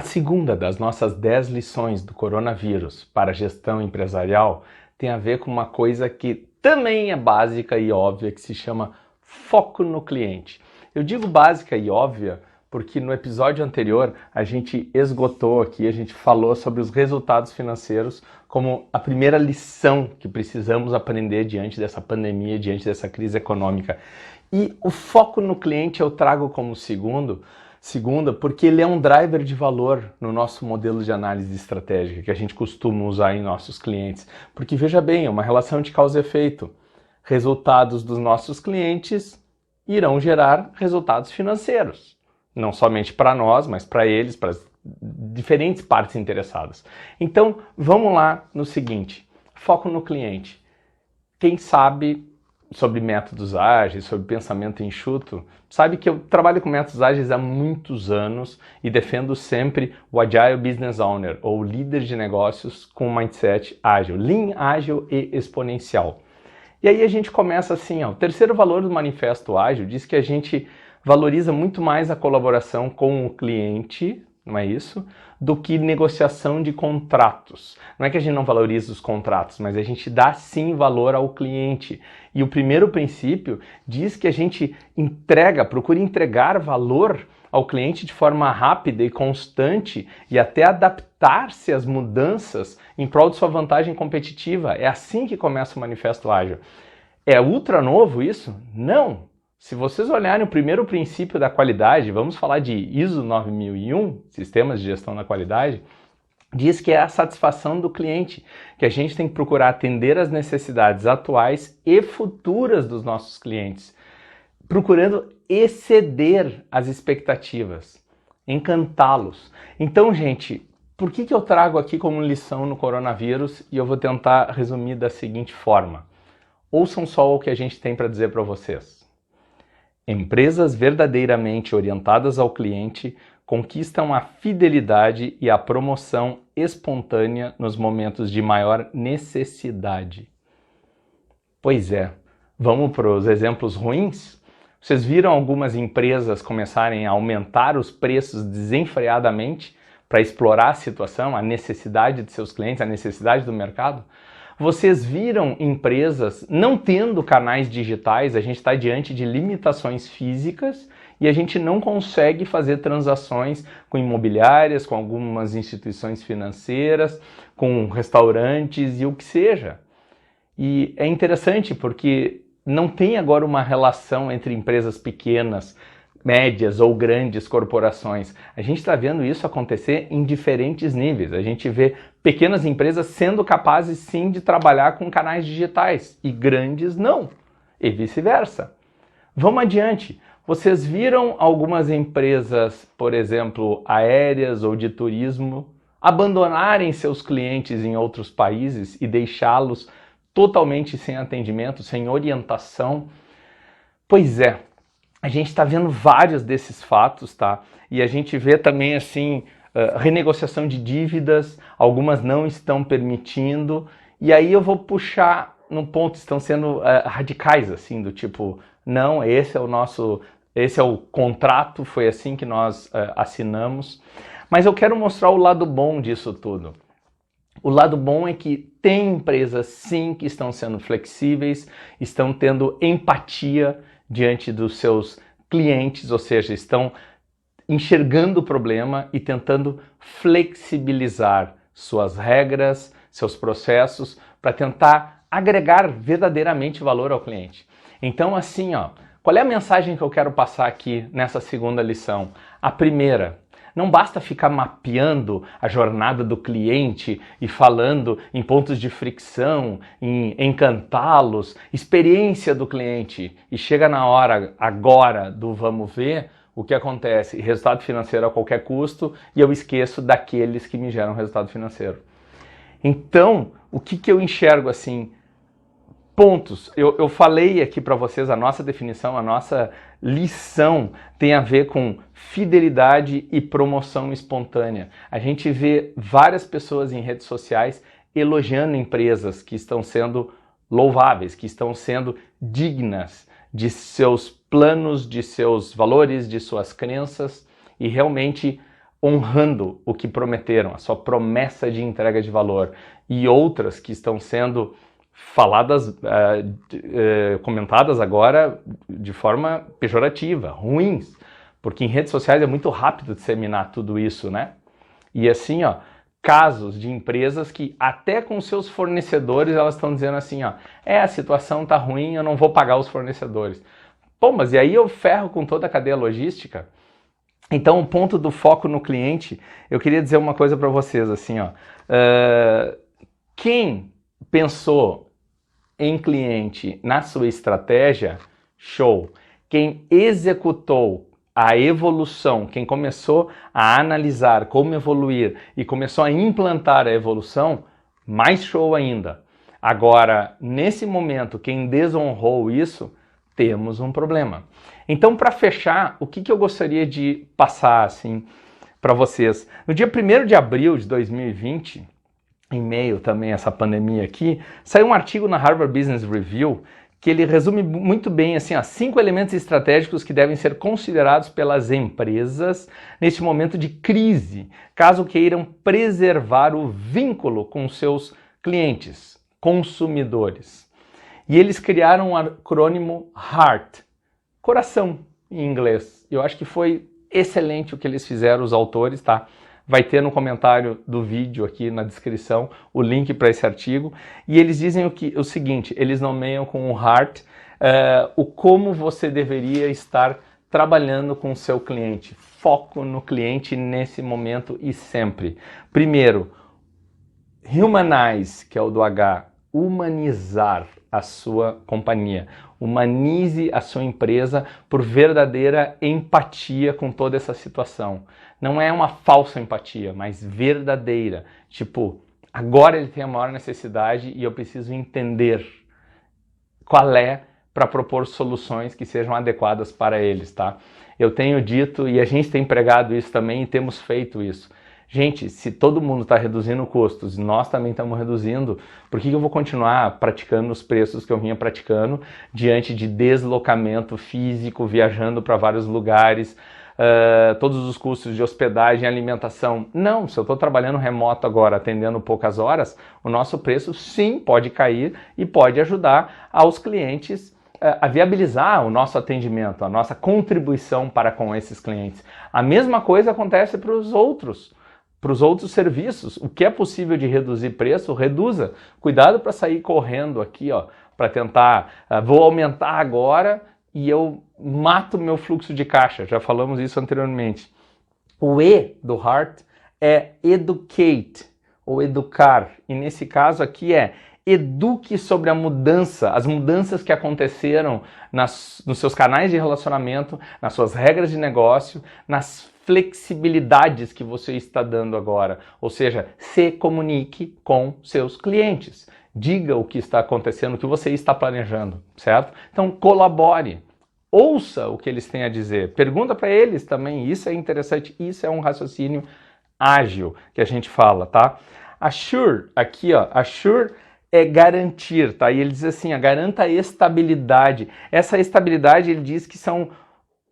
segunda das nossas 10 lições do coronavírus para a gestão empresarial tem a ver com uma coisa que também é básica e óbvia, que se chama foco no cliente. Eu digo básica e óbvia porque no episódio anterior a gente esgotou aqui, a gente falou sobre os resultados financeiros como a primeira lição que precisamos aprender diante dessa pandemia, diante dessa crise econômica. E o foco no cliente eu trago como segunda, porque ele é um driver de valor no nosso modelo de análise estratégica que a gente costuma usar em nossos clientes. Porque veja bem, é uma relação de causa e efeito. Resultados dos nossos clientes irão gerar resultados financeiros. Não somente para nós, mas para eles, para as diferentes partes interessadas. Então, vamos lá no seguinte, foco no cliente. Quem sabe sobre métodos ágeis, sobre pensamento enxuto, sabe que eu trabalho com métodos ágeis há muitos anos e defendo sempre o Agile Business Owner, ou líder de negócios com um mindset ágil, lean, ágil e exponencial. E aí a gente começa assim, ó, o terceiro valor do Manifesto Ágil diz que a gente valoriza muito mais a colaboração com o cliente, não é isso? Do que negociação de contratos. Não é que a gente não valoriza os contratos, mas a gente dá sim valor ao cliente. E o primeiro princípio diz que a gente procura entregar valor ao cliente de forma rápida e constante e até adaptar-se às mudanças em prol de sua vantagem competitiva. É assim que começa o Manifesto Ágil. É ultra novo isso? Não! Se vocês olharem o primeiro princípio da qualidade, vamos falar de ISO 9001, Sistemas de Gestão da Qualidade, diz que é a satisfação do cliente, que a gente tem que procurar atender às necessidades atuais e futuras dos nossos clientes, procurando exceder as expectativas, encantá-los. Então, gente, por que eu trago aqui como lição no coronavírus e eu vou tentar resumir da seguinte forma. Ouçam só o que a gente tem para dizer para vocês. Empresas verdadeiramente orientadas ao cliente conquistam a fidelidade e a promoção espontânea nos momentos de maior necessidade. Pois é, vamos para os exemplos ruins? Vocês viram algumas empresas começarem a aumentar os preços desenfreadamente para explorar a situação, a necessidade de seus clientes, a necessidade do mercado? Vocês viram empresas não tendo canais digitais, a gente está diante de limitações físicas e a gente não consegue fazer transações com imobiliárias, com algumas instituições financeiras, com restaurantes e o que seja. E é interessante porque não tem agora uma relação entre empresas pequenas, médias ou grandes corporações. A gente está vendo isso acontecer em diferentes níveis. A gente vê pequenas empresas sendo capazes sim de trabalhar com canais digitais e grandes não, e vice-versa. Vamos adiante. Vocês viram algumas empresas, por exemplo, aéreas ou de turismo, abandonarem seus clientes em outros países e deixá-los totalmente sem atendimento, sem orientação? Pois é. A gente está vendo vários desses fatos, tá? E a gente vê também, assim, renegociação de dívidas, algumas não estão permitindo, e aí eu vou puxar num ponto, estão sendo radicais, assim, do tipo, não, esse é o contrato, foi assim que nós assinamos, mas eu quero mostrar o lado bom disso tudo. O lado bom é que tem empresas, sim, que estão sendo flexíveis, estão tendo empatia diante dos seus clientes, ou seja, estão enxergando o problema e tentando flexibilizar suas regras, seus processos, para tentar agregar verdadeiramente valor ao cliente. Então, assim, ó, qual é a mensagem que eu quero passar aqui nessa segunda lição? A primeira: não basta ficar mapeando a jornada do cliente e falando em pontos de fricção, em encantá-los, experiência do cliente. E chega na hora agora do vamos ver, o que acontece? Resultado financeiro a qualquer custo e eu esqueço daqueles que me geram resultado financeiro. Então, o que eu enxergo assim? Pontos. Eu falei aqui para vocês a nossa definição, a nossa lição tem a ver com fidelidade e promoção espontânea. A gente vê várias pessoas em redes sociais elogiando empresas que estão sendo louváveis, que estão sendo dignas de seus planos, de seus valores, de suas crenças e realmente honrando o que prometeram, a sua promessa de entrega de valor, e outras que estão sendo faladas, comentadas agora de forma pejorativa, ruins, porque em redes sociais é muito rápido disseminar tudo isso, né? E assim, ó, casos de empresas que até com seus fornecedores elas estão dizendo assim, ó, a situação tá ruim, eu não vou pagar os fornecedores. Pô, mas e aí eu ferro com toda a cadeia logística? Então, o ponto do foco no cliente, eu queria dizer uma coisa para vocês, assim, ó, quem pensou em cliente na sua estratégia, show. Quem executou a evolução, quem começou a analisar como evoluir e começou a implantar a evolução, mais show ainda. Agora, nesse momento, quem desonrou isso, temos um problema. Então, para fechar, o que eu gostaria de passar assim para vocês? No dia 1º de abril de 2020, em meio também a essa pandemia aqui, saiu um artigo na Harvard Business Review que ele resume muito bem assim, 5 elementos estratégicos que devem ser considerados pelas empresas neste momento de crise, caso queiram preservar o vínculo com seus clientes, consumidores. E eles criaram um acrônimo HEART, coração em inglês. Eu acho que foi excelente o que eles fizeram, os autores, tá? Vai ter no comentário do vídeo aqui na descrição o link para esse artigo. E eles dizem o seguinte, eles nomeiam com o HEART o como você deveria estar trabalhando com o seu cliente. Foco no cliente nesse momento e sempre. Primeiro, humanize, que é o do H, humanizar a sua companhia. Humanize a sua empresa por verdadeira empatia com toda essa situação. Não é uma falsa empatia, mas verdadeira. Tipo, agora ele tem a maior necessidade e eu preciso entender qual é para propor soluções que sejam adequadas para eles, tá? Eu tenho dito, e a gente tem pregado isso também e temos feito isso. Gente, se todo mundo está reduzindo custos e nós também estamos reduzindo, por que eu vou continuar praticando os preços que eu vinha praticando diante de deslocamento físico, viajando para vários lugares, todos os custos de hospedagem e alimentação? Não, se eu estou trabalhando remoto agora, atendendo poucas horas, o nosso preço sim pode cair e pode ajudar aos clientes a viabilizar o nosso atendimento, a nossa contribuição para com esses clientes. A mesma coisa acontece para os outros serviços. O que é possível de reduzir preço, reduza. Cuidado para sair correndo aqui, ó, para tentar, vou aumentar agora e eu mato meu fluxo de caixa. Já falamos isso anteriormente. O E do HEART é educate, ou educar. E nesse caso aqui é eduque sobre a mudança, as mudanças que aconteceram nos seus canais de relacionamento, nas suas regras de negócio, nas flexibilidades que você está dando agora. Ou seja, se comunique com seus clientes. Diga o que está acontecendo, o que você está planejando, certo? Então, colabore. Ouça o que eles têm a dizer. Pergunta para eles também. Isso é interessante. Isso é um raciocínio ágil que a gente fala, tá? Assure, aqui, ó. Assure é garantir, tá? E ele diz assim, garanta a estabilidade. Essa estabilidade, ele diz que são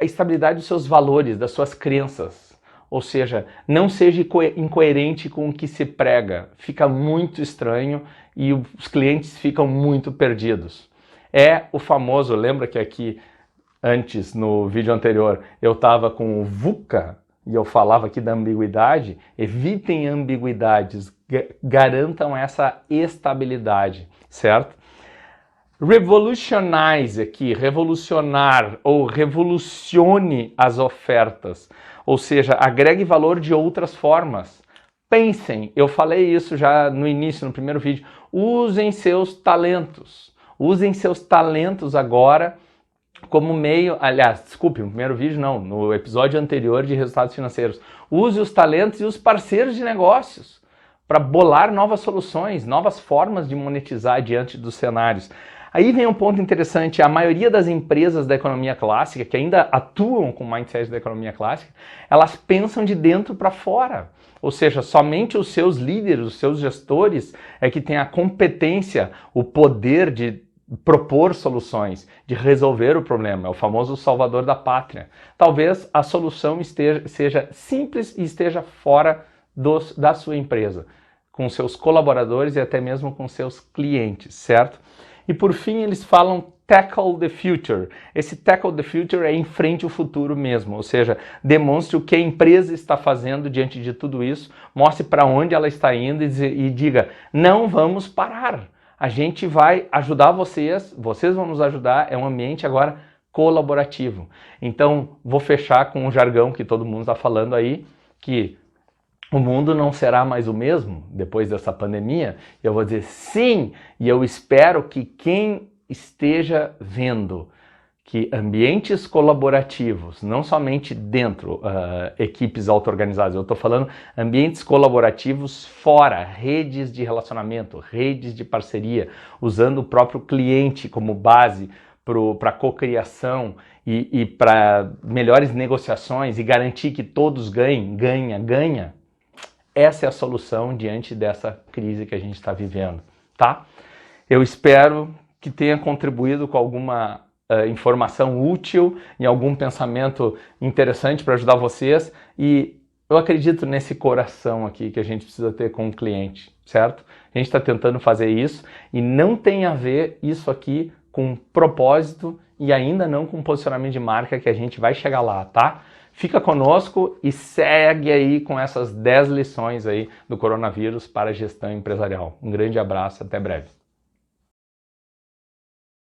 a estabilidade dos seus valores, das suas crenças. Ou seja, não seja incoerente com o que se prega. Fica muito estranho e os clientes ficam muito perdidos. É o famoso, lembra que aqui antes, no vídeo anterior, eu estava com o VUCA e eu falava aqui da ambiguidade? Evitem ambiguidades, garantam essa estabilidade, certo? Revolutionize aqui, revolucionar ou revolucione as ofertas, ou seja, agregue valor de outras formas. Pensem, eu falei isso já no início, no primeiro vídeo, usem seus talentos agora como meio, aliás, desculpe, no primeiro vídeo não, no episódio anterior de resultados financeiros. Use os talentos e os parceiros de negócios para bolar novas soluções, novas formas de monetizar diante dos cenários. Aí vem um ponto interessante, a maioria das empresas da economia clássica, que ainda atuam com o mindset da economia clássica, elas pensam de dentro para fora. Ou seja, somente os seus líderes, os seus gestores é que têm a competência, o poder de propor soluções, de resolver o problema, é o famoso salvador da pátria. Talvez a solução seja simples e esteja fora da sua empresa, com seus colaboradores e até mesmo com seus clientes, certo? E por fim eles falam tackle the future. Esse tackle the future é enfrente o futuro mesmo, ou seja, demonstre o que a empresa está fazendo diante de tudo isso, mostre para onde ela está indo e diga, não vamos parar. A gente vai ajudar vocês vão nos ajudar, é um ambiente agora colaborativo. Então, vou fechar com um jargão que todo mundo está falando aí, que o mundo não será mais o mesmo depois dessa pandemia. Eu vou dizer sim, e eu espero que quem esteja vendo que ambientes colaborativos, não somente dentro, equipes auto-organizadas, eu estou falando ambientes colaborativos fora, redes de relacionamento, redes de parceria, usando o próprio cliente como base para cocriação e para melhores negociações e garantir que todos ganhem, ganha. Essa é a solução diante dessa crise que a gente está vivendo, tá? Eu espero que tenha contribuído com alguma informação útil, em algum pensamento interessante para ajudar vocês, e eu acredito nesse coração aqui que a gente precisa ter com o cliente, certo? A gente está tentando fazer isso e não tem a ver isso aqui com propósito e ainda não com posicionamento de marca, que a gente vai chegar lá, tá? Fica conosco e segue aí com essas 10 lições aí do coronavírus para a gestão empresarial. Um grande abraço, até breve.